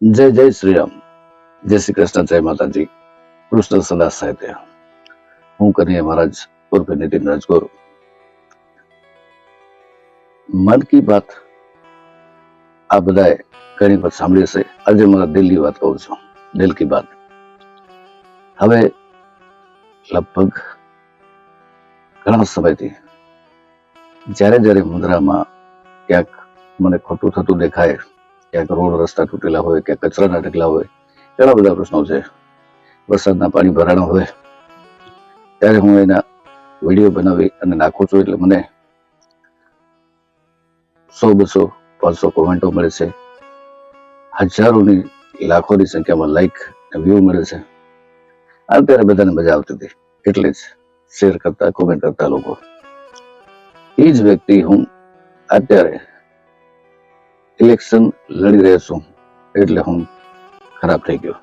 જય જય શ્રી રામ, જય શ્રી કૃષ્ણ, જય માતાજી, કૃષ્ણ સદા સાહિત્ય. હું કનૈયા મહારાજ ઉર્ફે નીતિન રાજગોર. મન કી બાત આ બધાએ ઘણી વખત સાંભળી હશે. આજે મારા દિલની વાત કહું છું. દિલ કી બાત. હવે લગભગ ઘણા સમયથી જ્યારે જ્યારે મુંદ્રામાં ક્યાંક મને ખોટું થતું દેખાય, ક્યાંક રોડ રસ્તા તૂટેલા હોય, ક્યાંક કચરાના ઢગલા હોય, ઘણા બધા પ્રશ્નો છે. વરસાદના પાણી ભરાણા હોય ત્યારે હું એના વિડીયો બનાવી અને નાખું છું, એટલે મને 100, 200, 500 કોમેન્ટો મળે છે. હજારોની લાખોની સંખ્યામાં લાઈક અને વ્યૂ મળે છે. અત્યારે બધાને મજા આવતી હતી એટલે જ શેર કરતા, કોમેન્ટ કરતા લોકો. એ જ વ્યક્તિ હું અત્યારે ઇલેક્શન લડી રહ્યો છું એટલે હું ખરાબ થઈ ગયો.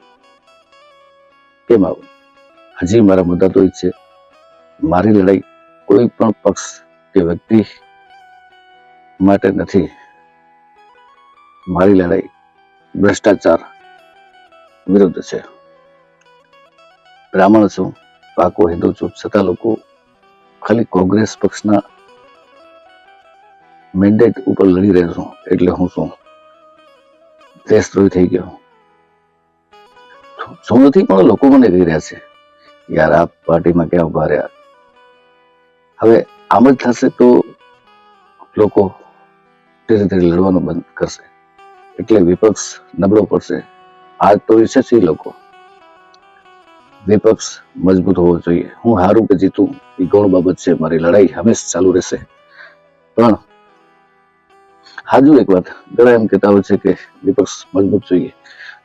કેમ આવું? હજી મારા મુદ્દા તો જ છે. મારી લડાઈ કોઈ પણ પક્ષ કે વ્યક્તિ માટે નથી. મારી લડાઈ ભ્રષ્ટાચાર વિરુદ્ધ છે. બ્રાહ્મણ છું, પાકો હિન્દુ છું, છતાં લોકો ખાલી કોંગ્રેસ પક્ષના મેન્ડેટ ઉપર લડી રહ્યો છું એટલે હું શું દેશદ્રોહી થઈ ગયો? શું નથી, પણ લોકો મને કહી રહ્યા છે યાર આ પાર્ટીમાં ક્યાં ઉભા રહ્યા. હવે આમ જ થશે તો લોકો ધીરે ધીરે લડવાનું બંધ કરશે, એટલે વિપક્ષ નબળો પડશે. આજ તો ઈચ્છે છે લોકો વિપક્ષ મજબૂત હોવો જોઈએ. હું હારું કે જીતું એ ગૌણ બાબત છે. મારી લડાઈ હંમેશા ચાલુ રહેશે. પણ હાજુ એક વાત, ઘણા એમ કહેતા હોય છે કે વિપક્ષ મજબૂત જોઈએ,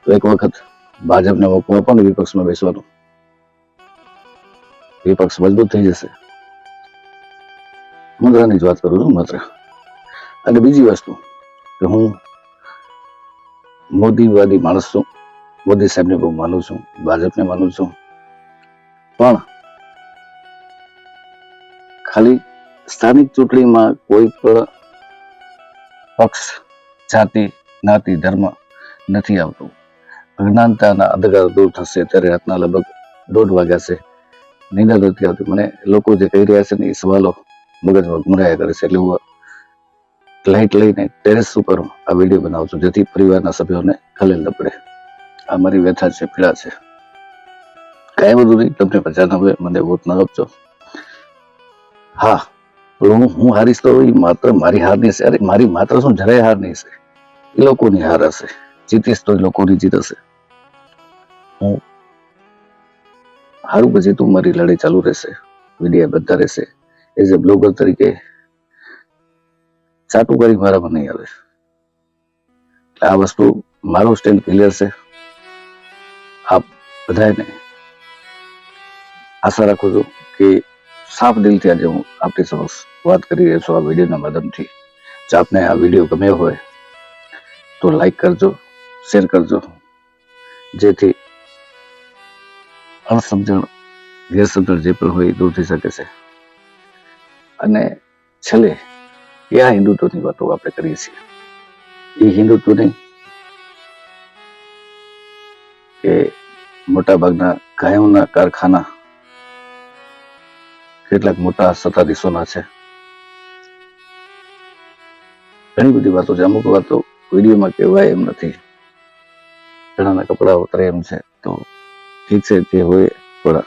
તો એક વખત ભાજપને મોકો આપો ને વિપક્ષમાં બેસવાનું, વિપક્ષ મજબૂત થઈ જશે. મુદ્રાની જ વાત કરું છું માત્ર. અને બીજી વસ્તુ કે હું મોદીવાદી માણસ છું. મોદી સાહેબને બહુ માનું છું, ભાજપને માનું છું, પણ ખાલી સ્થાનિક ચૂંટણીમાં કોઈ પણ પક્ષ જાતિ, જ્ઞાતિ, ધર્મ નથી આવતું. અજ્ઞાનતાના અંધકાર દૂર થશે ત્યારે રાતના લગભગ 1:30 વાગ્યા છે. નિંદર નથી આવતી. મને લોકો જે કહી રહ્યા છે ને એ સવાલો મગજમાં ઘૂમરાયા કરે છે. એટલે હું લાઈટ લઈને ટેરેસ ઉપર આ વિડીયો બનાવું છું, જેથી પરિવારના સભ્યોને ખલેલ ન પડે. આ મારી વ્યથા છે, પીડા છે. કાંઈ બધું નહીં, તમને મજા ન હોય, મને વોટ ન આપજો. હા, હું હારીશ તો માત્ર મારી હાર નહીં છે. અરે મારી માત્ર શું, જરાય હાર નહીં છે, એ લોકોની હાર હશે. જીતીશ તો એ લોકોની જીત હશે. હું હારું પછી તું મારી લડાઈ ચાલુ રહેશે, વિડીયો બધા રહેશે. એઝ એ બ્લોગર તરીકે ચાટું કરી મારામાં નહીં આવે. આ વસ્તુ મારું સ્ટેન્ડ ક્લિયર છે. આપ બધાને આશા રાખું છું કે સાફ દિલથી આજે હું આપની સમક્ષ વાત કરી રહ્યો છું આ વિડીયોના માધ્યમથી. જો આપને આ વિડીયો ગમ્યો હોય તો લાઈક કરજો, શેર કરજો, જેથી અણસમજણ, ગેરસમજણ જે પણ હોય એ દૂર થઈ શકે છે. અને છેલ્લે આ હિન્દુત્વની વાતો આપણે કરીએ છીએ, એ હિન્દુત્વ નહીં કે મોટાભાગના ગાયોના કારખાના કેટલાક મોટા સત્તાધીશોના છે. ઘણી બધી વાતો છે. અમુક વાતો વિડીયોમાં કહેવાય એમ નથી. ઘણાના કપડા ઉતરે એમ છે. તો ઠીક છે, જે હોય. પણ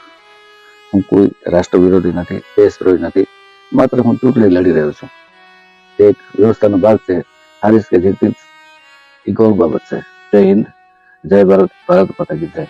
હું કોઈ રાષ્ટ્ર વિરોધી નથી, દેશદ્રોહી નથી. માત્ર હું ચૂંટણી લડી રહ્યો છું. એક વ્યવસ્થાનો ભાગ છે. હારીશ કે જીતીશ એ ગૌણ બાબત છે. જય હિન્દ, જય ભારત, ભારત માતા કી જય.